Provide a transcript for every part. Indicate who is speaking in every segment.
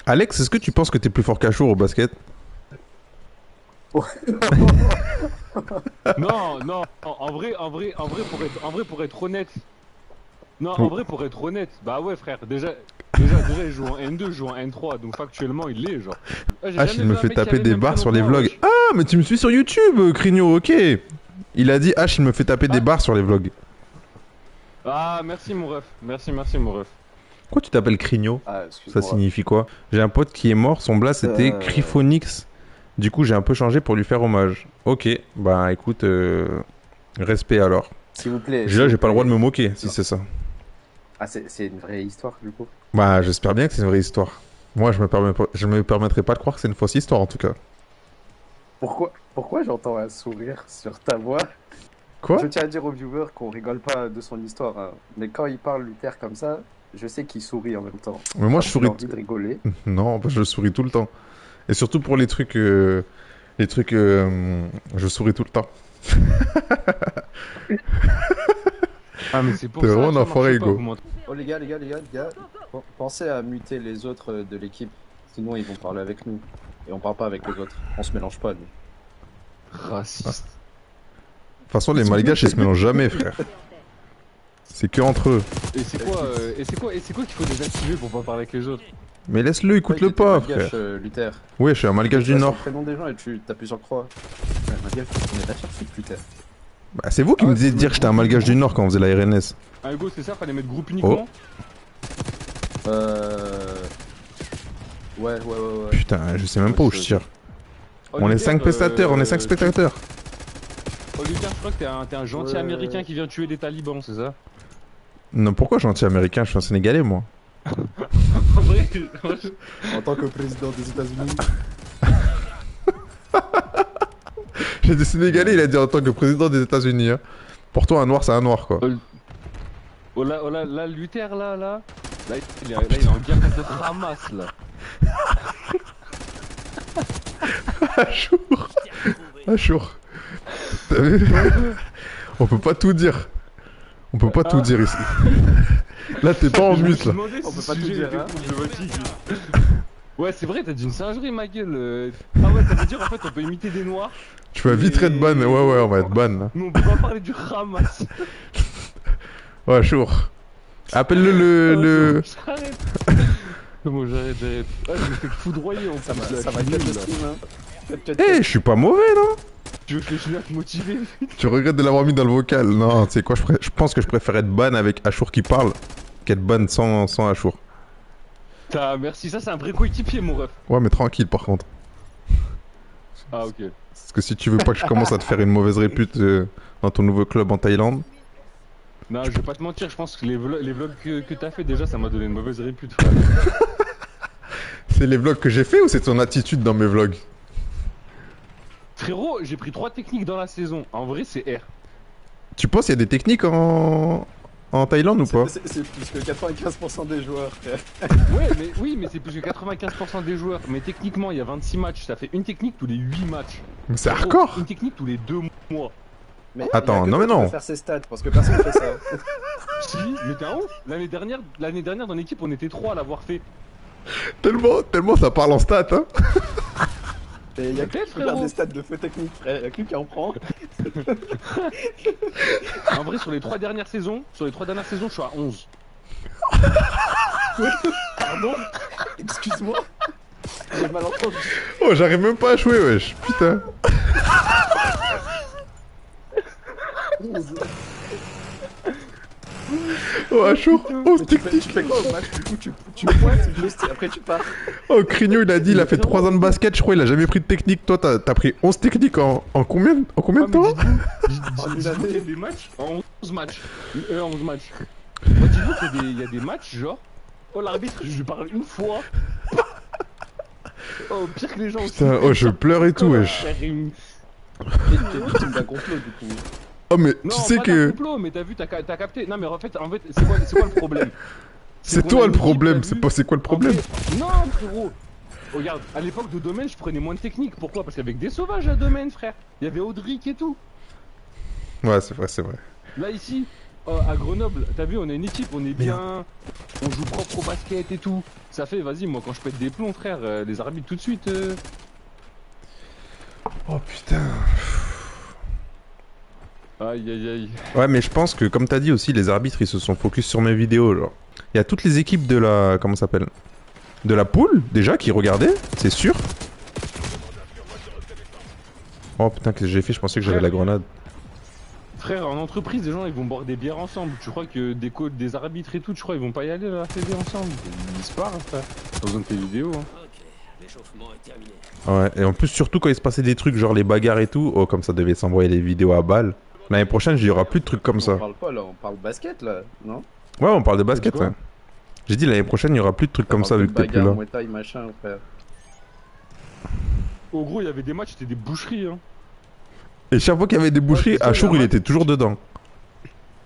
Speaker 1: Alex, est-ce que tu penses que t'es plus fort qu'Achour au basket?
Speaker 2: Non, non, pour être honnête. Non, en
Speaker 1: Oh.
Speaker 2: vrai, pour être honnête, bah ouais, frère, déjà, il joue en N2, je joue en N3, donc factuellement, il l'est, genre. Ah, j'ai
Speaker 1: H,
Speaker 2: jamais
Speaker 1: il me
Speaker 2: vu un
Speaker 1: fait
Speaker 2: mec qui
Speaker 1: taper
Speaker 2: avait le
Speaker 1: des
Speaker 2: même
Speaker 1: barres
Speaker 2: prénom
Speaker 1: sur
Speaker 2: que
Speaker 1: les
Speaker 2: moi,
Speaker 1: vlogs.
Speaker 2: wesh.
Speaker 1: Ah, mais tu me suis sur YouTube, Crigno, ok. Il a dit H, il me fait taper des
Speaker 2: Ah.
Speaker 1: barres sur les vlogs.
Speaker 2: Ah, merci, mon ref. Merci, mon ref.
Speaker 1: Pourquoi tu t'appelles Crigno?
Speaker 3: Ah,
Speaker 1: Ça
Speaker 3: excuse-moi.
Speaker 1: signifie quoi? J'ai un pote qui est mort, son blaze c'était Criphonix. Du coup, j'ai un peu changé pour lui faire hommage. Ok, bah écoute, respect alors.
Speaker 3: S'il vous plaît.
Speaker 1: Là, j'ai pas le droit de me moquer si c'est ça.
Speaker 3: Ah, c'est une vraie histoire, du coup.
Speaker 1: Bah, j'espère bien que c'est une vraie histoire. Moi, je me permettrai pas de croire que c'est une fausse histoire en tout cas.
Speaker 3: Pourquoi j'entends un sourire sur ta voix?
Speaker 1: Quoi?
Speaker 3: Je tiens à dire aux viewers qu'on rigole pas de son histoire, hein. Mais quand il parle Luther comme ça, je sais qu'il sourit en même temps.
Speaker 1: Mais moi, je
Speaker 3: J'ai
Speaker 1: souris.
Speaker 3: envie de rigoler.
Speaker 1: Non, bah, je souris tout le temps. Et surtout pour les trucs. Je souris tout le temps.
Speaker 2: Ah, mais c'est pour
Speaker 1: T'es
Speaker 2: ça
Speaker 1: vraiment
Speaker 2: que ça
Speaker 1: un enfoiré,
Speaker 2: marche pas,
Speaker 1: Hugo.
Speaker 2: vous m'entendez.
Speaker 3: Oh les gars, pensez à muter les autres de l'équipe. Sinon ils vont parler avec nous. Et on parle pas avec les autres. On se mélange pas, nous.
Speaker 2: Raciste.
Speaker 1: De toute façon, les malgaches, ils se mélangent jamais, frère. C'est que entre eux.
Speaker 2: Et c'est quoi qu'il faut désactiver pour pas parler avec les autres?
Speaker 1: Mais laisse-le, écoute-le pas, frère.
Speaker 3: Luther.
Speaker 1: Ouais, je suis un malgache du
Speaker 3: Tu
Speaker 1: Nord.
Speaker 3: le prénom des gens et tu t'appuies sur croix. Ouais, malgache, on est d'accord sur Luther.
Speaker 1: Bah, c'est vous qui me disiez de dire que j'étais un malgache du Nord quand on faisait la RNS.
Speaker 2: Ah, Hugo, c'est ça, fallait mettre groupe uniquement.
Speaker 3: Ouais.
Speaker 1: Putain, je sais même pas où je tire.
Speaker 2: Oh,
Speaker 1: On est
Speaker 2: Luther,
Speaker 1: 5 spectateurs, on est 5 spectateurs.
Speaker 2: Oh, Luther, je crois que t'es un gentil
Speaker 3: Ouais.
Speaker 2: américain qui vient tuer des talibans, c'est ça?
Speaker 1: Non, pourquoi gentil américain? Je suis un Sénégalais, moi.
Speaker 2: En vrai,
Speaker 3: En tant que président des États-Unis.
Speaker 1: J'ai des Sénégalais, il a dit en tant que président des États-Unis. Hein. Pour toi, un noir, c'est un noir, quoi.
Speaker 2: oh là, Luther, là, il est en guerre contre le Hamas, là.
Speaker 1: Achour. T'as vu? On peut pas tout dire. On peut pas tout dire ici. Là, t'es pas en mute, là.
Speaker 3: On peut pas tout dire, hein.
Speaker 2: Ouais, c'est vrai, t'as dit une singerie, ma gueule. Ah ouais, ça veut dire en fait, on peut imiter des noirs,
Speaker 1: Tu vas vite être ban. Ouais, on va être ban, là.
Speaker 2: mais on peut pas parler du Hamas.
Speaker 1: Ouais, Achour. Appelle-le le...
Speaker 2: J'arrête. Comment j'arrête. Ah, je me fais foudroyer en
Speaker 3: Ça
Speaker 2: plus,
Speaker 3: va,
Speaker 2: là,
Speaker 3: ça va
Speaker 2: je suis
Speaker 3: être
Speaker 2: nul,
Speaker 3: le
Speaker 2: là.
Speaker 3: stream, hein.
Speaker 1: Eh, je suis pas mauvais, non?
Speaker 2: Tu veux que je continue à te motiver?
Speaker 1: Tu regrettes de l'avoir mis dans le vocal. Non, tu sais quoi, je pense que je préfère être ban avec Achour qui parle qu'être ban sans Achour.
Speaker 2: Merci, ça c'est un vrai coéquipier, mon ref.
Speaker 1: Ouais, mais tranquille, par contre.
Speaker 2: Ah, ok.
Speaker 1: Parce que si tu veux pas que je commence à te faire une mauvaise répute dans ton nouveau club en Thaïlande...
Speaker 2: Non, je vais pas te mentir, je pense que les vlogs que t'as fait déjà, ça m'a donné une mauvaise répute, frère.
Speaker 1: C'est les vlogs que j'ai fait ou c'est ton attitude dans mes vlogs?
Speaker 2: Frérot, j'ai pris 3 techniques dans la saison. En vrai, c'est R.
Speaker 1: Tu penses qu'il y a des techniques en Thaïlande ou pas?
Speaker 3: C'est plus que 95% des joueurs, frère.
Speaker 2: Ouais, mais oui, mais c'est plus que 95% des joueurs. Mais techniquement, il y a 26 matchs. Ça fait une technique tous les 8 matchs.
Speaker 1: Mais c'est
Speaker 2: Frérot,
Speaker 1: hardcore.
Speaker 2: Une technique tous les 2 mois.
Speaker 3: Mais
Speaker 1: Attends,
Speaker 3: il y a que
Speaker 1: non,
Speaker 3: toi
Speaker 1: mais
Speaker 3: qui
Speaker 1: non.
Speaker 3: peux faire ses stats parce que personne fait ça.
Speaker 2: Si, mais t'es un ouf. L'année dernière, dans l'équipe, on était 3 à l'avoir fait.
Speaker 1: Tellement ça parle en stats, hein.
Speaker 3: Et il y a que
Speaker 2: Peut-être,
Speaker 3: qui peut faire
Speaker 2: frérot.
Speaker 3: des stats de feu technique, frère. Il y a que lui qui en prend.
Speaker 2: En vrai, sur les 3 dernières saisons, je suis à 11.
Speaker 3: Pardon. Excuse-moi. J'ai mal entendu.
Speaker 1: Oh, j'arrive même pas à jouer, wesh. Putain.
Speaker 3: 11.
Speaker 1: Oh, Achour. Oh,
Speaker 3: Mais tu
Speaker 1: technique.
Speaker 3: fais quoi au match? Du coup, tu pointes juste et après tu pars.
Speaker 1: Oh, Crigno, il a dit, il a fait 3 ans de basket, je crois, il a jamais pris de technique. Toi, t'as pris 11 techniques en combien de temps?
Speaker 2: Dis-vous qu'il y a des matchs en 11 matchs. 11 matchs. Moi, dis-vous qu'il y a des matchs, genre. Oh, l'arbitre, je lui parle une fois. Oh, pire que les gens.
Speaker 1: Putain, oh, je pleure et tout, wesh.
Speaker 3: T'es victime d'un complot, du coup.
Speaker 1: Oh, mais
Speaker 2: Non,
Speaker 1: tu sais
Speaker 2: pas
Speaker 1: que...
Speaker 2: d'un complot, mais t'as vu, t'as capté. Non, mais en fait, c'est quoi le problème?
Speaker 1: C'est
Speaker 2: qu'on
Speaker 1: toi
Speaker 2: a
Speaker 1: le
Speaker 2: une
Speaker 1: problème,
Speaker 2: équipe, t'as
Speaker 1: c'est
Speaker 2: vu.
Speaker 1: pas c'est quoi le problème?
Speaker 2: En vrai, non, frérot. Regarde, à l'époque de domaine, je prenais moins de technique. Pourquoi? Parce qu'avec des sauvages à domaine, frère. Il y avait Audric et tout.
Speaker 1: Ouais, c'est vrai, c'est vrai.
Speaker 2: Là, ici, à Grenoble, t'as vu, on a une équipe, on est bien, on joue propre au basket et tout. Ça fait, vas-y, moi quand je pète des plombs, frère, les arbitres tout de suite.
Speaker 1: Oh putain.
Speaker 2: Aïe aïe aïe.
Speaker 1: Ouais, mais je pense que, comme t'as dit aussi, les arbitres, ils se sont focus sur mes vidéos, genre. Il y a toutes les équipes de la... Comment ça s'appelle? De la poule, déjà, qui regardaient, c'est sûr. Oh putain, qu'est-ce que j'ai fait? Je pensais que j'avais la grenade.
Speaker 2: Frère, en entreprise, les gens, ils vont boire des bières ensemble. Tu crois que des coachs, des arbitres et tout, tu crois ils vont pas y aller à la FEV ensemble? Ils se parlent, frère. Pas besoin de tes vidéos, hein.
Speaker 4: L'échauffement est terminé.
Speaker 1: Ouais, et en plus, surtout quand il se passait des trucs, genre les bagarres et tout, oh, comme ça devait s'envoyer les vidéos à balles. L'année prochaine, il y aura plus de trucs comme ça.
Speaker 3: On parle pas là, on parle basket là, non?
Speaker 1: Ouais, on parle de basket,
Speaker 2: quoi
Speaker 1: ouais. J'ai dit l'année prochaine, il y aura plus de trucs comme ça vu que t'es plus là.
Speaker 3: Muay Thai, machin, frère.
Speaker 2: Au gros, il y avait des matchs, c'était des boucheries, hein.
Speaker 1: Et chaque fois qu'il y avait des boucheries,
Speaker 2: c'est ça,
Speaker 1: Achour,
Speaker 2: il y a
Speaker 1: il
Speaker 2: un
Speaker 1: était toujours dedans.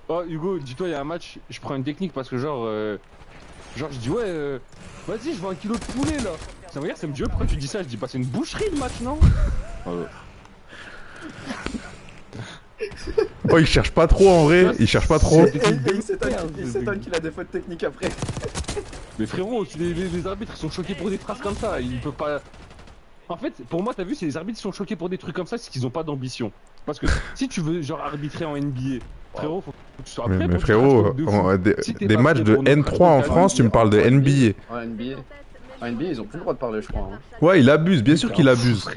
Speaker 2: Oh, Hugo, dis-toi, il y a un match, je prends une technique parce que genre, genre je dis ouais, vas-y, je veux un kilo de poulet là. Ça me regarde, ça me dit ouais, pourquoi tu dis ça? Je dis bah c'est une boucherie le match, non?
Speaker 1: Oh, il cherche pas trop en vrai, il cherche pas trop.
Speaker 3: Et il s'étonne qu'il a des fautes techniques après.
Speaker 2: Mais frérot, les arbitres ils sont choqués pour des phrases comme ça, ils peuvent pas. En fait, pour moi, t'as vu, c'est les arbitres qui sont choqués pour des trucs comme ça, c'est qu'ils ont pas d'ambition. Parce que si tu veux genre arbitrer en NBA, frérot, faut que tu sois prêt.
Speaker 1: Mais frérot, des matchs de N3 en France, tu me parles de NBA.
Speaker 3: En NBA, ils ont plus le droit de parler, je crois. Hein.
Speaker 1: Ouais, il abuse, bien sûr qu'il abuse.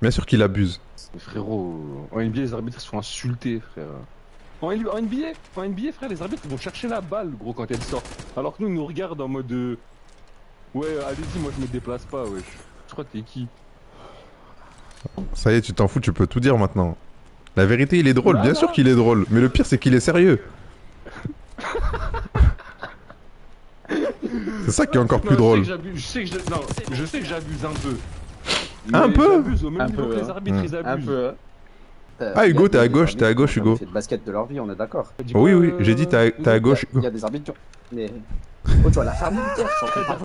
Speaker 1: Bien sûr qu'il abuse.
Speaker 2: Mais frérot, en NBA, les arbitres se font insulter, frère. En NBA, frère, les arbitres ils vont chercher la balle, gros, quand elle sort. Alors que nous, ils nous regardent en mode ouais, allez-y, moi je me déplace pas, wesh. Je crois que t'es qui?
Speaker 1: Ça y est, tu t'en fous, tu peux tout dire maintenant. La vérité, il est drôle, bien
Speaker 2: Voilà.
Speaker 1: sûr qu'il est drôle. Mais le pire, c'est qu'il est sérieux. C'est ça qui est encore plus drôle.
Speaker 2: Je sais que j'abuse un peu.
Speaker 1: Un
Speaker 2: Mais
Speaker 1: peu
Speaker 2: j'abuse au même
Speaker 3: Un
Speaker 2: niveau
Speaker 3: peu,
Speaker 2: que les
Speaker 3: hein.
Speaker 2: arbitres, ils
Speaker 3: Un
Speaker 2: abusent.
Speaker 3: peu. Hein.
Speaker 1: Ah, Hugo, t'es à
Speaker 3: Il y a
Speaker 1: gauche,
Speaker 3: des
Speaker 1: t'es à gauche,
Speaker 3: arbitres qui ont
Speaker 1: Hugo.
Speaker 3: fait de basket de leur vie, on est d'accord.
Speaker 2: T'as dit quoi,
Speaker 1: Oui, oui, j'ai dit t'es à gauche,
Speaker 3: Il y
Speaker 1: Hugo.
Speaker 3: a des arbitres qui ont... Mais... Oh, tu vois, la ferme militaire, je suis en train de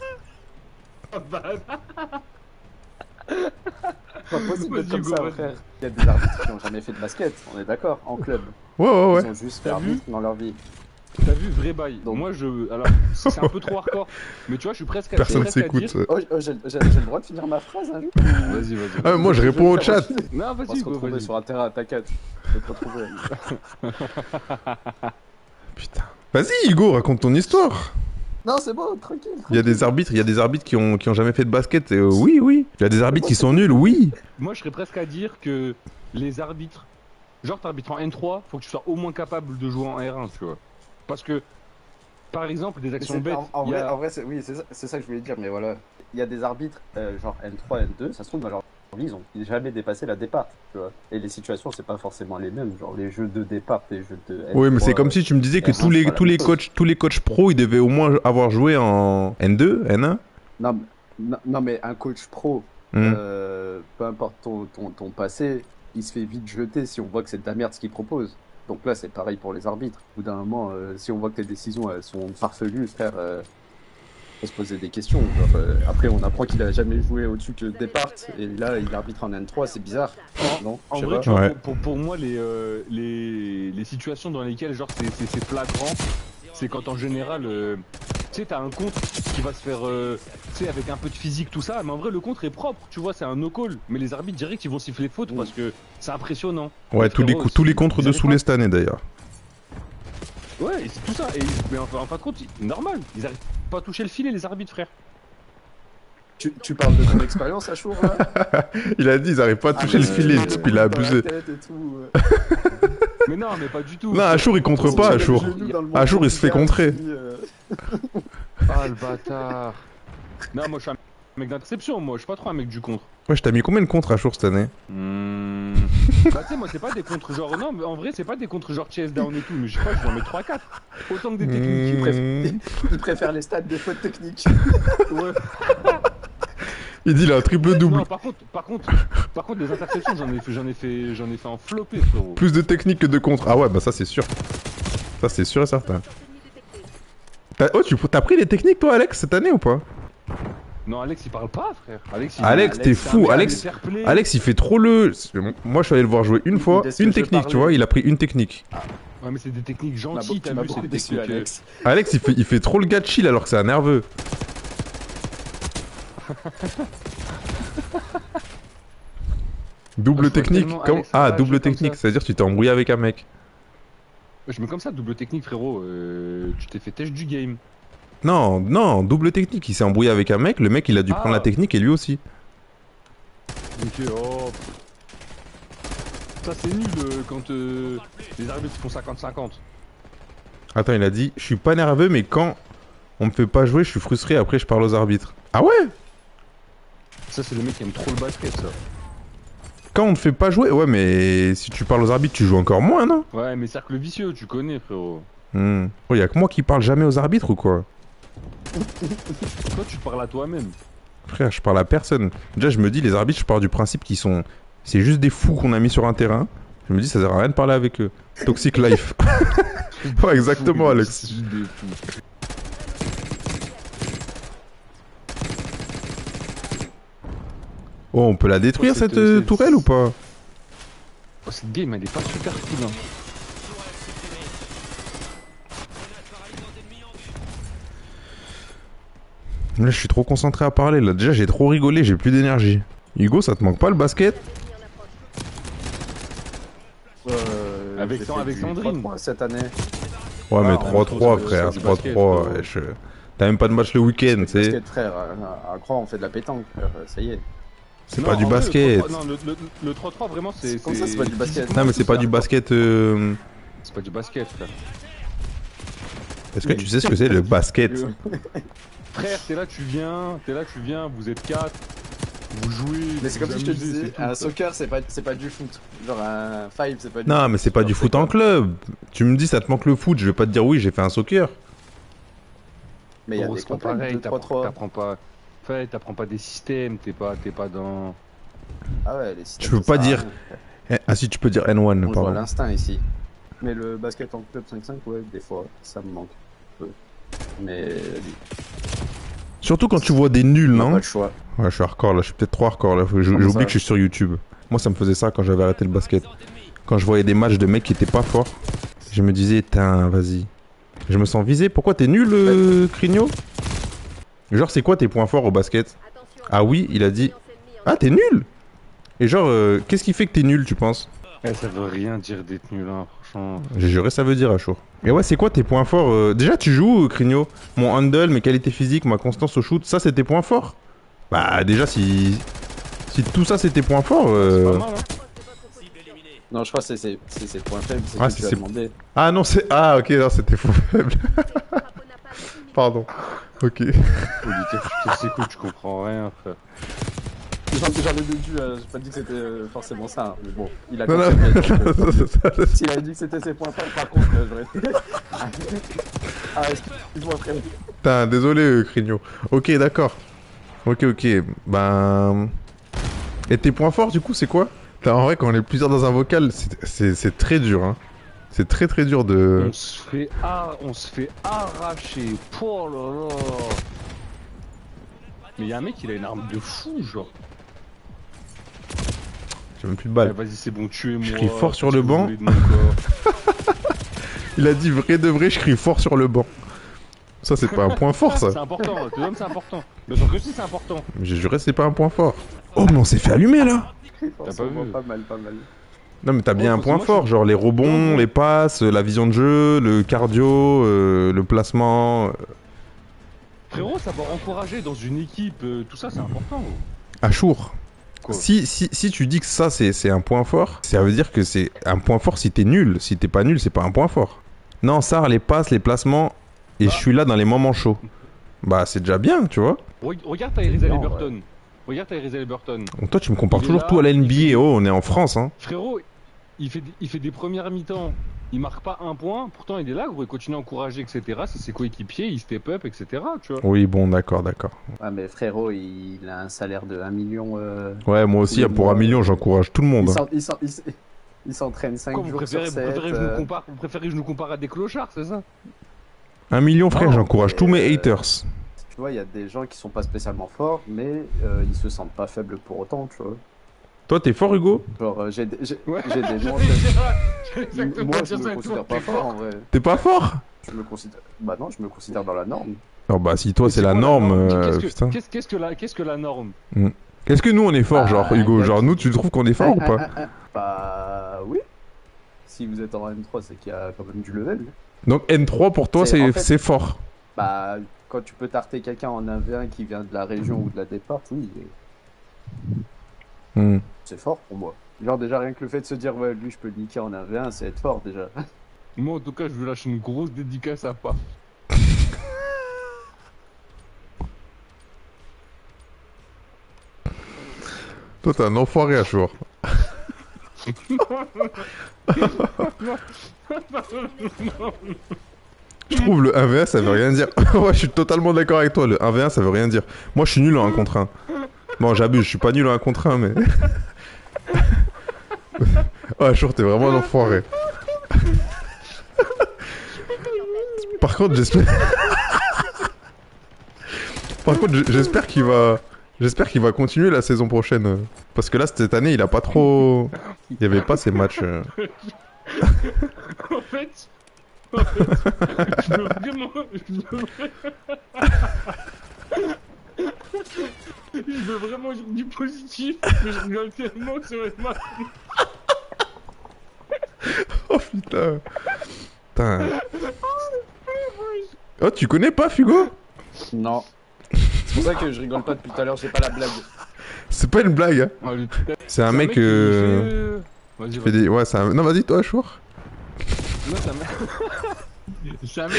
Speaker 3: pas possible d'être
Speaker 2: Vas-y,
Speaker 3: comme
Speaker 2: Hugo,
Speaker 3: ça,
Speaker 2: vas-y.
Speaker 3: frère. Il y a des arbitres qui ont jamais fait de basket, on est d'accord, en club.
Speaker 1: Ouais, ouais, ouais.
Speaker 3: Ils ont juste fait
Speaker 2: T'as vu
Speaker 3: arbitre dans leur vie.
Speaker 2: T'as vu, vrai bail.
Speaker 3: Donc-
Speaker 2: Moi, alors, c'est un peu trop hardcore. Mais tu vois, je suis presque à
Speaker 1: Personne
Speaker 2: presque à
Speaker 1: s'écoute.
Speaker 2: dire-
Speaker 3: Oh, j'ai le droit de finir ma phrase, hein,
Speaker 2: Vas-y, vas-y.
Speaker 1: Ah, moi, je réponds au chat.
Speaker 2: Non,
Speaker 3: On va
Speaker 2: vas-y,
Speaker 3: se
Speaker 2: Hugo,
Speaker 3: retrouver
Speaker 2: vas-y.
Speaker 3: sur un terrain à taquette. Je vais te retrouver.
Speaker 1: Putain. Vas-y, Hugo, raconte ton histoire.
Speaker 3: Non, c'est bon, tranquille.
Speaker 1: Il y a des arbitres qui ont jamais fait de basket. Et, oui, oui. Il y a des arbitres qui sont nuls, oui.
Speaker 2: Moi, je serais presque à dire que les arbitres, genre t'arbitres en N3, faut que tu sois au moins capable de jouer en R1, tu vois. Parce que, par exemple, des
Speaker 3: Mais
Speaker 2: actions
Speaker 3: c'est-
Speaker 2: bêtes.
Speaker 3: en
Speaker 2: il y
Speaker 3: vrai,
Speaker 2: a-
Speaker 3: en vrai, oui, c'est ça que je voulais dire, mais voilà. Il y a des arbitres, genre N3, N2, ça se trouve dans leur vie, ils ont jamais dépassé la départ, tu vois. Et les situations, c'est pas forcément les mêmes, genre les jeux de départ, les jeux de N3.
Speaker 1: Oui, mais c'est comme si tu me disais que
Speaker 3: R1, c'est pas la même chose.
Speaker 1: tous les coachs pro, ils devaient au moins avoir joué en N2, N1.
Speaker 3: Non, mais un coach pro,
Speaker 1: Hmm.
Speaker 3: peu importe ton passé, il se fait vite jeter si on voit que c'est de la merde ce qu'il propose. Donc là, c'est pareil pour les arbitres. Au bout d'un moment, si on voit que tes décisions elles sont farfelues, frère, faut se poser des questions. Genre, après, on apprend qu'il a jamais joué au-dessus que départ, et là, il arbitre en N3, c'est bizarre. Non,
Speaker 2: En
Speaker 3: je sais
Speaker 2: vrai,
Speaker 3: pas.
Speaker 2: tu vois,
Speaker 1: Ouais.
Speaker 2: pour moi, les situations dans lesquelles genre c'est flagrant, c'est quand en général, tu sais, t'as un contre qui va se faire, tu sais, avec un peu de physique, tout ça, mais en vrai, le contre est propre, tu vois, c'est un no-call. Mais les arbitres direct, ils vont siffler faute parce que c'est impressionnant.
Speaker 1: Ouais,
Speaker 2: Mais
Speaker 1: tous les contres
Speaker 2: ils
Speaker 1: de
Speaker 2: arrivent
Speaker 1: Soulé cette année d'ailleurs.
Speaker 2: Ouais, et c'est tout ça. Mais en fin de compte, normal, ils arrivent pas à toucher le filet, les arbitres, frère.
Speaker 3: Tu parles de ton expérience à Chour, là?
Speaker 1: Il a dit, ils arrivent pas à toucher le filet,
Speaker 3: le
Speaker 1: type, il a
Speaker 3: coup dans la
Speaker 1: abusé.
Speaker 3: tête et tout,
Speaker 2: Mais non, mais pas du tout.
Speaker 1: Non, Achour, il contre pas, Achour. Achour, il se fait contrer.
Speaker 2: Ah, le bâtard. Non, moi, je suis un mec d'interception, moi, je suis pas trop un mec du contre.
Speaker 1: Ouais, je t'ai mis combien de contres Achour cette année?
Speaker 2: Bah, tu sais, moi, c'est pas des contres genre. Non, mais en vrai, c'est pas des contres genre chase down et tout, mais je sais pas, je vais en mettre 3-4. Autant que des techniques.
Speaker 1: Hmm.
Speaker 3: Il préfère les stats des fautes techniques.
Speaker 2: Ouais.
Speaker 1: Il dit, il a un triple double.
Speaker 2: Non, par contre, les interceptions, j'en ai fait en flopé, frérot.
Speaker 1: Plus de technique que de contre. Ah ouais, bah ça c'est sûr. Ça c'est sûr et certain. Oh, t'as pris les techniques toi, Alex, cette année ou pas?
Speaker 2: Non, Alex, il parle pas, frère.
Speaker 1: Alex, t'es fou.
Speaker 2: c'est un
Speaker 1: Alex,
Speaker 2: fair play.
Speaker 1: Alex, il fait trop le. Moi, je suis allé le voir jouer une fois,
Speaker 3: Il est ce que
Speaker 1: une
Speaker 3: je
Speaker 1: technique, tu
Speaker 3: parlais.
Speaker 1: vois. Il a pris une technique.
Speaker 2: Ouais, mais c'est des techniques
Speaker 3: Tu m'as
Speaker 2: gentilles,
Speaker 3: tu
Speaker 2: t'as
Speaker 3: m'as
Speaker 2: vu, c'est
Speaker 3: beaucoup
Speaker 2: des
Speaker 3: déçu,
Speaker 2: techniques.
Speaker 3: Alex.
Speaker 1: Alex, il fait trop le gars de chill alors que c'est un nerveux. Double
Speaker 2: Moi, je vois
Speaker 1: technique
Speaker 2: tellement
Speaker 1: comme...
Speaker 2: Alex
Speaker 1: Ah,
Speaker 2: rager
Speaker 1: double
Speaker 2: comme
Speaker 1: technique,
Speaker 2: ça.
Speaker 1: c'est-à-dire que tu t'es embrouillé avec un mec.
Speaker 2: Je mets comme ça, double technique, frérot. Tu t'es fait têche du game.
Speaker 1: Non, non, double technique. Il s'est embrouillé avec un mec, le mec il a dû prendre la
Speaker 2: Ah,
Speaker 1: technique et lui aussi.
Speaker 2: ok, oh. Ça, c'est nul quand les arbitres font 50-50.
Speaker 1: Attends, il a dit, je suis pas nerveux, mais quand on me fait pas jouer, je suis frustré, après je parle aux arbitres. Ah ouais?
Speaker 2: Ça, c'est le mec qui aime trop le basket, ça.
Speaker 1: Quand on te fait pas jouer? Ouais, mais si tu parles aux arbitres, tu joues encore moins, non?
Speaker 2: Ouais, mais cercle vicieux, tu connais, frérot.
Speaker 1: Oh, y a que moi qui parle jamais aux arbitres ou quoi?
Speaker 2: Toi, tu parles à toi-même.
Speaker 1: Frère, je parle à personne. Déjà, je me dis, les arbitres, je pars du principe qu'ils sont... C'est juste des fous qu'on a mis sur un terrain. Je me dis, ça sert à rien de parler avec eux. Toxic life. Ouais, exactement, Alex.
Speaker 2: C'est juste des fous.
Speaker 1: Oh, on peut la détruire,
Speaker 2: Ouais,
Speaker 1: cette
Speaker 2: c'est-
Speaker 1: tourelle ou pas?
Speaker 2: Oh, cette game, elle est pas super cool, hein.
Speaker 1: Là, je suis trop concentré à parler. Là, déjà, j'ai trop rigolé, j'ai plus d'énergie. Hugo, ça te manque pas le basket?
Speaker 2: Avec
Speaker 3: J'ai
Speaker 2: San-
Speaker 3: fait
Speaker 2: avec
Speaker 3: du
Speaker 2: Sandrine.
Speaker 3: 3-3 cette année.
Speaker 1: Ouais, mais
Speaker 3: Ah,
Speaker 1: 3-3,
Speaker 2: c'est
Speaker 1: frère.
Speaker 2: du
Speaker 1: 3-3.
Speaker 2: basket,
Speaker 1: Ouais, t'as même pas de match le week-end, tu sais.
Speaker 3: Basket, frère. À croire, on fait de la pétanque, frère. Ça y est.
Speaker 1: C'est
Speaker 2: Non,
Speaker 1: pas du
Speaker 2: en vrai,
Speaker 1: basket.
Speaker 2: Non, le 3-3, vraiment, c'est.
Speaker 3: Comment ça, c'est pas du basket?
Speaker 1: Non, mais c'est pas du basket.
Speaker 2: C'est pas du basket, frère.
Speaker 1: Est-ce que tu sais ce que c'est le basket?
Speaker 2: Frère, t'es là, tu viens, vous êtes 4, vous jouez.
Speaker 3: Mais c'est
Speaker 2: vous
Speaker 3: comme si je te
Speaker 2: amusez,
Speaker 3: disais,
Speaker 2: c'est tout,
Speaker 3: un
Speaker 2: quoi.
Speaker 3: soccer, c'est pas du foot. Genre un five, c'est pas du
Speaker 1: Non,
Speaker 3: foot.
Speaker 1: mais c'est pas du foot en club. Tu me dis, ça te manque le foot. Je vais pas te dire oui, j'ai fait un soccer.
Speaker 3: Mais il y a
Speaker 2: Bon,
Speaker 3: des
Speaker 2: c'est pas
Speaker 3: contacts
Speaker 2: pareil,
Speaker 3: de 3-3.
Speaker 2: t'apprends pas des systèmes, t'es pas dans.
Speaker 3: Ah ouais, les systèmes,
Speaker 1: Tu peux
Speaker 3: ça
Speaker 1: pas
Speaker 3: sert à
Speaker 1: dire-
Speaker 3: rien.
Speaker 1: Ah si, tu peux dire N1,
Speaker 3: On joue à
Speaker 1: pardon.
Speaker 3: l'instinct ici. Mais le basket en club 5-5, ouais, des fois, ça me manque. Un peu. Mais
Speaker 1: Surtout quand tu vois des nuls,
Speaker 3: on n'a
Speaker 1: non?
Speaker 3: pas le choix.
Speaker 1: Ouais, je suis hardcore là, je suis peut-être trop hardcore là. J'ai
Speaker 3: Comment
Speaker 1: oublié
Speaker 3: ça?
Speaker 1: que je suis sur YouTube. Moi, ça me faisait ça quand j'avais arrêté le basket. Quand je voyais des matchs de mecs qui étaient pas forts, je me disais, tain, vas-y. Je me sens visé. Pourquoi t'es nul, Crigno? Genre, c'est quoi tes points forts au basket? Ah oui, il a dit. Ah, t'es nul? Et genre, qu'est-ce qui fait que t'es nul, tu penses?
Speaker 2: Eh, ça veut rien dire d'être nul, hein, franchement.
Speaker 1: J'ai juré, ça veut dire, Achour. Et ouais, c'est quoi tes points forts Déjà, tu joues, Crigno. Mon handle, mes qualités physiques, ma constance au shoot, ça, c'est tes points forts? Bah, déjà, si tout ça, c'est tes points forts.
Speaker 2: C'est pas mal, hein.
Speaker 3: Non, je crois que c'est ses points faibles, c'est
Speaker 1: Ah,
Speaker 3: ce que tu
Speaker 1: c'est
Speaker 3: as
Speaker 1: ses-
Speaker 3: demandé.
Speaker 1: Ah non, c'est. Ah, ok, non, c'était faux faible. Pardon. Ok.
Speaker 2: Auditeur, tu sais quoi, tu comprends rien, frère.
Speaker 3: J'en ai déduit, j'ai pas dit que c'était forcément ça, hein, mais bon, il a
Speaker 1: Non, non,
Speaker 3: confirmé. donc,
Speaker 1: non,
Speaker 3: S'il avait dit que c'était ses points forts, par contre, j'aurais été. Ah, excuse-moi, frère.
Speaker 1: putain, désolé, Crigno. Ok, d'accord. Ok. Ben. Et tes points forts, du coup, c'est quoi? Putain, en vrai, quand on est plusieurs dans un vocal, c'est très dur, hein. C'est très dur de.
Speaker 2: On se fait arracher. Oh là là. Mais y'a un mec, il a une arme de fou, genre.
Speaker 1: J'ai même plus de
Speaker 2: Ouais,
Speaker 1: balles.
Speaker 2: vas-y, c'est bon, tuez-moi.
Speaker 1: Je crie fort sur
Speaker 2: faites
Speaker 1: le
Speaker 2: ce que vous
Speaker 1: banc.
Speaker 2: voulez de mon corps.
Speaker 1: Il a dit vrai de vrai, je crie fort sur le banc. Ça, c'est pas un point fort, ça.
Speaker 2: C'est important, je te donne, c'est important. Bien sûr que si, c'est important.
Speaker 1: J'ai juré, c'est pas un point fort. Oh, mais on s'est fait allumer, là.
Speaker 3: Forcément,
Speaker 2: vu.
Speaker 3: pas mal, pas mal.
Speaker 1: Non, mais t'as bien
Speaker 2: Ouais,
Speaker 1: un point
Speaker 2: moi,
Speaker 1: fort, genre les rebonds,
Speaker 2: Non.
Speaker 1: les passes, la vision de jeu, le cardio, le placement.
Speaker 2: Frérot, ça va encourager dans une équipe, tout ça, c'est important. Gros.
Speaker 1: Achour.
Speaker 2: Quoi
Speaker 1: Si tu dis que ça c'est un point fort, ça veut dire que c'est un point fort si t'es nul. Si t'es pas nul, c'est pas un point fort. Non, ça, les passes, les placements, et je suis là dans les moments chauds. Bah, c'est déjà bien, tu vois.
Speaker 2: Regarde Tyrese
Speaker 3: bien,
Speaker 2: Haliburton. Regarde Tyrese Haliburton.
Speaker 1: Donc toi, tu me compares
Speaker 2: Il est
Speaker 1: toujours
Speaker 2: là,
Speaker 1: tout à la
Speaker 2: il
Speaker 1: NBA.
Speaker 2: fait-
Speaker 1: Oh, on est en France, hein.
Speaker 2: Frérot, il fait des premières mi-temps. Il marque pas un point, pourtant il est là, gros, il continue à encourager, etc. C'est ses coéquipiers, il step up, etc. Tu vois.
Speaker 1: Oui, bon, d'accord.
Speaker 3: Ouais, mais frérot, il a un salaire de 1 million.
Speaker 1: Ouais, moi aussi,
Speaker 3: tous les
Speaker 1: pour
Speaker 3: mois,
Speaker 1: 1 million, j'encourage tout le monde. hein.
Speaker 3: Il s'entraîne 5
Speaker 2: Quoi, vous
Speaker 3: jours
Speaker 2: préférez,
Speaker 3: sur
Speaker 2: vous
Speaker 3: 7.
Speaker 2: préférez que je nous compare à des clochards, c'est ça?
Speaker 1: 1 million, frère,
Speaker 3: Non,
Speaker 1: j'encourage
Speaker 3: mais,
Speaker 1: tous mes haters.
Speaker 3: Tu vois, il y a des gens qui sont pas spécialement forts, mais ils se sentent pas faibles pour autant, tu vois.
Speaker 1: Toi, t'es fort, Hugo?
Speaker 3: Genre, j'ai des
Speaker 2: Ouais.
Speaker 3: montres.
Speaker 2: J'ai exactement
Speaker 3: Moi,
Speaker 2: dire
Speaker 3: je
Speaker 2: ça,
Speaker 3: me
Speaker 2: et
Speaker 3: considère
Speaker 2: toi,
Speaker 3: pas
Speaker 2: t'es
Speaker 3: fort en vrai.
Speaker 1: T'es pas fort?
Speaker 3: Je me considère. Bah non, je me considère dans la norme.
Speaker 1: Non, bah, si toi,
Speaker 2: Mais
Speaker 1: c'est la
Speaker 2: quoi
Speaker 1: norme, putain.
Speaker 2: Qu'est-ce que la norme?
Speaker 1: Qu'est-ce que nous, on est fort, genre,
Speaker 3: un
Speaker 1: Hugo?
Speaker 3: gars
Speaker 1: Genre,
Speaker 3: qui-
Speaker 1: nous, tu trouves qu'on est fort ou pas?
Speaker 3: Bah oui. Si vous êtes en M3, c'est qu'il y a quand même du level.
Speaker 1: Donc, N3, pour toi,
Speaker 3: C'est- en fait-
Speaker 1: c'est fort.
Speaker 3: Bah, quand tu peux tarter quelqu'un en 1v1 qui vient de la région ou de la départ, oui,
Speaker 1: Hmm.
Speaker 3: c'est fort pour moi. Genre déjà rien que le fait de se dire ouais lui je peux le niquer en 1v1, c'est être fort déjà.
Speaker 2: Moi, en tout cas, je veux lâcher une grosse dédicace à Paf.
Speaker 1: Toi, t'es un enfoiré à jour. Je trouve le 1v1 ça veut rien dire. Ouais, je suis totalement d'accord avec toi. Le 1v1 ça veut rien dire. Moi je suis nul en 1 contre 1. Bon, j'abuse, je suis pas nul en 1 contre 1, mais. Ouais, jour, t'es vraiment un enfoiré. Par contre, j'espère. Par contre, j'espère qu'il va. J'espère qu'il va continuer la saison prochaine. Parce que là, cette année, il a pas trop. Il y avait pas ces matchs.
Speaker 2: En fait, je veux vraiment. Je veux vraiment dire du positif, mais je rigole tellement que ça va être mal.
Speaker 1: Oh putain. Putain. Oh, tu connais pas Fugo?
Speaker 3: Non. C'est pour ça que je rigole pas depuis tout à l'heure, j'ai pas la blague.
Speaker 1: C'est pas une blague, hein.
Speaker 2: Ah,
Speaker 1: C'est un mec.
Speaker 2: qui fait, Vas-y,
Speaker 1: Fait des... Ouais, c'est un... Non, vas-y, toi, Chour.
Speaker 2: Non, c'est un mec,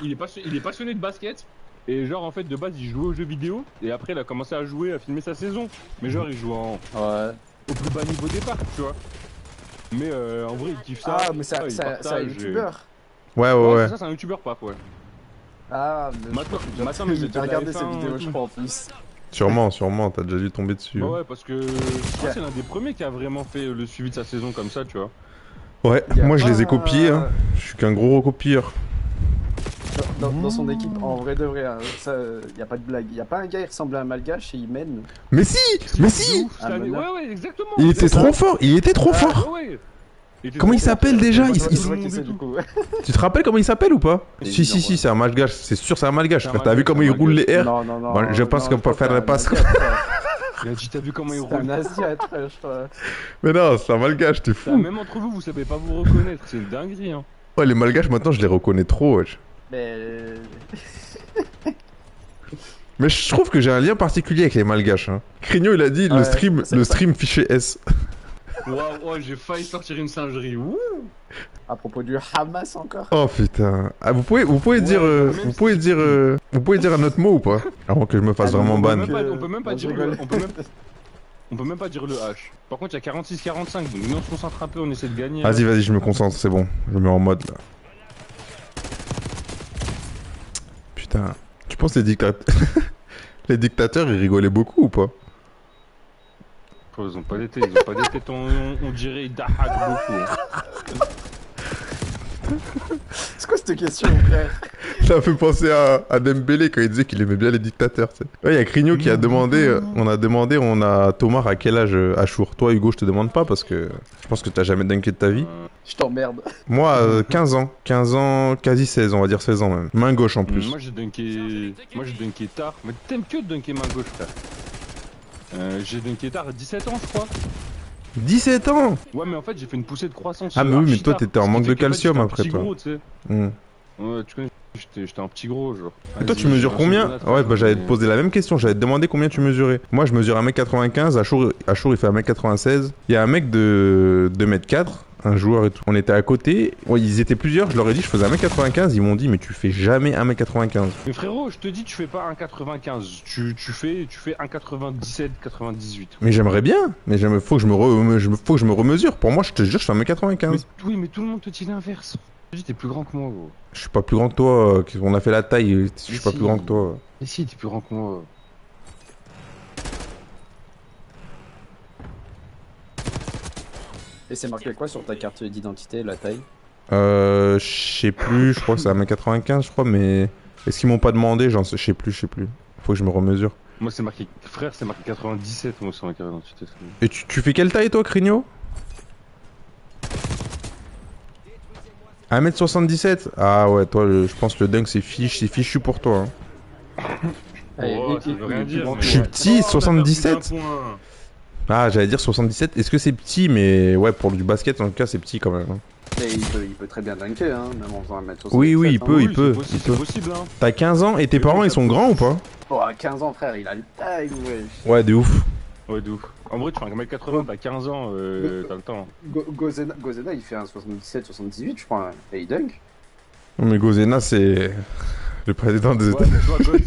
Speaker 2: il est passionné de basket. Et genre, en fait, de base, il jouait aux jeux vidéo. Et après, il a commencé à jouer, à filmer sa saison. Mais genre, il joue
Speaker 3: Ouais.
Speaker 2: au plus bas niveau départ, tu vois. Mais en vrai, il kiffe ça.
Speaker 3: Ah mais
Speaker 2: il
Speaker 3: c'est un
Speaker 2: partage,
Speaker 3: youtubeur.
Speaker 1: Ouais,
Speaker 2: Ouais,
Speaker 1: ouais.
Speaker 2: c'est ça, c'est un youtubeur, pas ouais.
Speaker 3: Ah mais
Speaker 2: Maintenant,
Speaker 3: j'ai
Speaker 2: mais
Speaker 3: j'ai déjà regardé
Speaker 2: la
Speaker 3: ses
Speaker 2: F1
Speaker 3: vidéos
Speaker 2: et
Speaker 3: je
Speaker 2: tout.
Speaker 3: crois en plus.
Speaker 1: Sûrement, t'as déjà dû tomber dessus.
Speaker 2: Bah ouais, parce que je crois que c'est l'un des premiers qui a vraiment fait le suivi de sa saison comme ça, tu vois.
Speaker 1: Ouais,
Speaker 3: Y a
Speaker 1: moi je
Speaker 3: pas
Speaker 1: les ai copiés, hein. Je suis qu'un gros recopieur.
Speaker 3: Dans son équipe, en vrai de vrai, hein, ça, y a pas de blague. Y a pas un gars, il ressemble à un malgache et il mène.
Speaker 1: Mais si! Mais
Speaker 2: De
Speaker 1: si!
Speaker 2: ouf, cette année.
Speaker 3: Ah,
Speaker 2: Ouais, ouais, exactement.
Speaker 1: Il était
Speaker 2: exactement.
Speaker 1: trop fort! Il était trop fort!
Speaker 2: Ouais, ouais. était
Speaker 1: Comment
Speaker 2: trop
Speaker 1: il
Speaker 2: fort.
Speaker 1: s'appelle déjà?
Speaker 2: Ouais,
Speaker 1: Il-
Speaker 2: tout
Speaker 1: il-
Speaker 2: le
Speaker 3: Je vois
Speaker 2: monde
Speaker 3: qui
Speaker 2: et
Speaker 3: c'est
Speaker 2: tout.
Speaker 3: du coup.
Speaker 1: Tu te rappelles comment il s'appelle ou pas?
Speaker 3: C'est
Speaker 1: Si,
Speaker 3: évident, ouais.
Speaker 1: c'est un malgache. C'est sûr, c'est un malgache.
Speaker 2: C'est un
Speaker 1: Frère, t'as vu
Speaker 2: malgache,
Speaker 1: comment
Speaker 2: c'est
Speaker 1: il
Speaker 2: un
Speaker 1: roule les
Speaker 2: malgache.
Speaker 1: R?
Speaker 3: Non.
Speaker 1: Bon, je pense qu'on peut faire la passe.
Speaker 2: Il a dit, t'as vu comment il
Speaker 3: C'est un
Speaker 2: roule.
Speaker 3: asiate, je crois.
Speaker 1: Mais non, c'est un malgache, t'es
Speaker 2: Putain,
Speaker 1: fou.
Speaker 2: même entre vous, vous savez pas vous reconnaître. C'est une dinguerie, hein.
Speaker 1: Ouais, les malgaches maintenant, je les reconnais trop, wesh.
Speaker 3: Mais.
Speaker 1: Mais je trouve que j'ai un lien particulier avec les malgaches. Hein. Crigno, il a dit
Speaker 3: Ouais, c'est
Speaker 1: le
Speaker 3: ça.
Speaker 1: stream fichier S.
Speaker 2: Waouh, j'ai failli sortir une singerie. Ouh.
Speaker 3: À propos du Hamas encore.
Speaker 1: Oh putain. Ah, vous pouvez
Speaker 2: Ouais,
Speaker 1: dire,
Speaker 2: même
Speaker 1: vous
Speaker 2: si
Speaker 1: pouvez
Speaker 2: tu-
Speaker 1: dire, vous pouvez dire un autre mot ou pas? Avant que je me fasse
Speaker 3: Ah,
Speaker 1: vraiment
Speaker 3: non,
Speaker 1: ban.
Speaker 3: non,
Speaker 2: On peut même pas
Speaker 3: Non,
Speaker 2: dire
Speaker 3: je
Speaker 2: le.
Speaker 3: rigole.
Speaker 2: On peut même pas dire le H. Par contre, il y a 46-45, donc nous on se concentre un peu, on essaie de gagner.
Speaker 1: Vas-y, je me concentre, c'est bon. Je me mets en mode là. Putain. Tu penses les dictateurs... les dictateurs, ils rigolaient beaucoup ou pas?
Speaker 2: Ils ont pas des têtes, on dirait ils dahak beaucoup. Hein.
Speaker 3: C'est quoi cette question, frère?
Speaker 1: Ça me fait penser à Dembélé quand il disait qu'il aimait bien les dictateurs. Tu sais. Ouais, il y a Crigno qui a demandé, on a Thomas à quel âge Achour? Toi, Hugo, je te demande pas parce que je pense que t'as jamais dunké de ta vie.
Speaker 3: Je t'emmerde.
Speaker 1: Moi, 15 ans. 15 ans, quasi 16, on va dire 16 ans même. Main gauche en plus.
Speaker 2: Moi j'ai dunké tard. Mais t'aimes que de dunker main gauche, frère. J'ai dunké tard à 17 ans, je crois.
Speaker 1: 17 ans!
Speaker 2: Ouais, mais en fait, j'ai fait une poussée de croissance.
Speaker 1: Ah, mais oui, mais
Speaker 2: archi
Speaker 1: toi,
Speaker 2: tard.
Speaker 1: t'étais en
Speaker 2: Ce qui
Speaker 1: manque
Speaker 2: fait
Speaker 1: de
Speaker 2: qu'en fait,
Speaker 1: calcium
Speaker 2: j'étais un
Speaker 1: après,
Speaker 2: petit
Speaker 1: toi.
Speaker 2: Gros, tu sais.
Speaker 1: Hmm.
Speaker 2: Ouais, tu connais, j'étais un petit gros, genre.
Speaker 1: Et toi, tu
Speaker 2: Vas-y,
Speaker 1: mesures
Speaker 2: j'ai
Speaker 1: combien?
Speaker 2: un championnat,
Speaker 1: Ouais, bah j'allais te
Speaker 2: mais-
Speaker 1: poser la même question. J'allais te demander combien tu mesurais. Moi, je mesure 1m95. Achour, il fait 1m96. Il y a un mec de 2m4, un joueur et tout. On était à côté. Ouais, ils étaient plusieurs. Je leur ai dit, je faisais 1m95. Ils m'ont dit, mais tu fais jamais 1m95.
Speaker 2: Mais frérot, je te dis, tu fais pas 1,95. Tu fais 1,97, 98.
Speaker 1: Mais j'aimerais bien. Mais faut que je me remesure. Pour moi, je te jure, je fais 1m95.
Speaker 2: Mais, oui, mais tout le monde te dit l'inverse. Je te dis, t'es plus grand que moi, gros.
Speaker 1: Je suis pas plus grand que toi. On a fait la taille. Je suis
Speaker 2: Mais
Speaker 1: pas
Speaker 2: si.
Speaker 1: plus grand que toi.
Speaker 2: Mais si, t'es plus grand que moi.
Speaker 3: Et c'est marqué quoi sur ta carte d'identité, la taille?
Speaker 1: Je sais plus. Je crois que c'est 1m95, je crois. Mais est-ce qu'ils m'ont pas demandé? Je sais plus. Faut que je me remesure.
Speaker 2: Moi, c'est marqué, frère, c'est marqué 97, moi, sur ma carte d'identité.
Speaker 1: Et tu fais quelle taille toi, Crigno? 1m77? Ah ouais, toi, je pense que le dunk c'est fichu pour toi. Hein.
Speaker 2: Oh, ça veut rien dire.
Speaker 1: Je suis petit,
Speaker 2: Oh, on a perdu
Speaker 1: 77.
Speaker 2: d'un point.
Speaker 1: Ah, j'allais dire 77. Est-ce que c'est petit? Mais ouais, pour du basket, en tout cas, c'est petit quand même. Hein.
Speaker 3: Mais il peut très bien dunker, hein, même en faisant 1m77.
Speaker 1: Oui, oui, il
Speaker 3: hein.
Speaker 1: peut,
Speaker 2: Oui,
Speaker 1: il peut.
Speaker 2: c'est possible, hein.
Speaker 1: T'as 15 ans et tes parents, ils sont grands ou pas?
Speaker 3: Oh, à 15 ans, frère, il a le taille, ouais.
Speaker 1: Ouais, de ouf.
Speaker 2: Ouais, de ouf. En vrai, tu fais 1m80, t'as 15 ans, t'as le temps.
Speaker 3: Gozena, il fait un 77-78, je crois, et il dunk.
Speaker 1: Non, mais Gozena, c'est le président des
Speaker 2: Ouais,
Speaker 1: États.
Speaker 2: mais tu vois, Goz.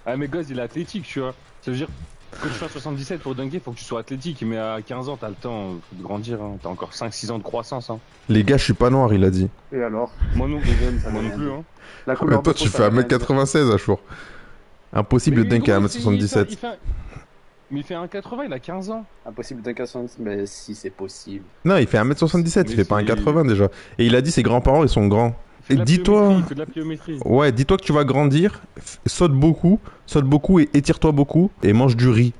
Speaker 2: Ah, mais Goz, il est athlétique, tu vois. Ça veut dire, quand tu fais un 77 pour dunker, faut que tu sois athlétique. Mais à 15 ans, t'as le temps de grandir, hein. T'as encore 5-6 ans de croissance, hein.
Speaker 1: Les gars, je suis pas noir, il a dit.
Speaker 3: Et alors
Speaker 2: Moi non,
Speaker 3: ça
Speaker 2: moi
Speaker 3: veut
Speaker 2: non
Speaker 3: rien
Speaker 2: plus,
Speaker 3: dire.
Speaker 2: hein.
Speaker 3: La
Speaker 1: Mais
Speaker 3: couleur
Speaker 1: toi,
Speaker 3: de
Speaker 1: tu
Speaker 3: peau,
Speaker 1: fais
Speaker 3: ça veut rien dire.
Speaker 1: 1m96 à jour. Impossible de
Speaker 2: Mais
Speaker 1: dunker à
Speaker 2: gros,
Speaker 1: 1m77.
Speaker 2: Mais il fait 1,80, il a 15 ans.
Speaker 3: Impossible d'un 70, mais si c'est possible.
Speaker 1: Non, il fait 1m77, il
Speaker 2: Mais
Speaker 1: fait pas
Speaker 2: c'est-
Speaker 1: 1m80 déjà. Et il a dit ses grands-parents, ils sont grands.
Speaker 2: Il fait
Speaker 1: Et
Speaker 2: de la
Speaker 1: dis-toi.
Speaker 2: pliométrie, il fait de la pliométrie.
Speaker 1: Ouais, dis-toi que tu vas grandir, saute beaucoup et étire-toi beaucoup et mange du riz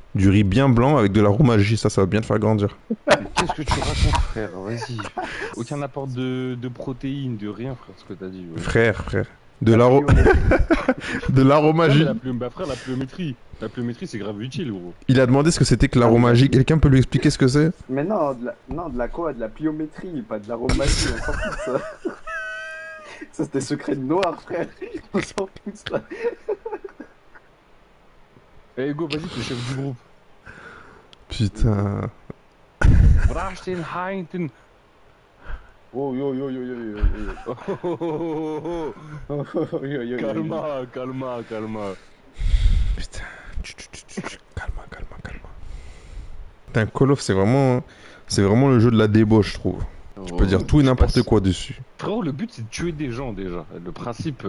Speaker 1: bien blanc avec de la roue magie, ça va bien te faire grandir.
Speaker 2: Mais qu'est-ce que tu racontes, frère? Vas-y. Aucun apport de protéines, de rien, frère, ce que t'as dit. Ouais.
Speaker 1: Frère, de l'aromagie.
Speaker 2: Bah, frère, la pliométrie. La pliométrie, c'est grave utile, gros.
Speaker 1: Il a demandé ce que c'était que l'aromagie. Quelqu'un peut lui expliquer ce que c'est?
Speaker 3: Mais non, de la quoi? De la pliométrie, pas de l'aromagie, on s'en fout de ça. Ça, c'était secret de noir, frère. On s'en fout de ça.
Speaker 2: Eh, Hugo, vas-y, t'es chef du groupe.
Speaker 1: Putain.
Speaker 2: Brachten Heinten.
Speaker 3: Oh, yo, yo, yo, yo, yo, yo.
Speaker 2: Oh, oh, oh, oh, oh.
Speaker 3: Yo, yo, yo, yo.
Speaker 2: Calma.
Speaker 1: Putain. Calme. Putain, Call of, c'est vraiment le jeu de la débauche, je trouve. Tu peux dire tout et n'importe quoi dessus.
Speaker 2: Frérot, le but c'est de tuer des gens déjà. Le principe,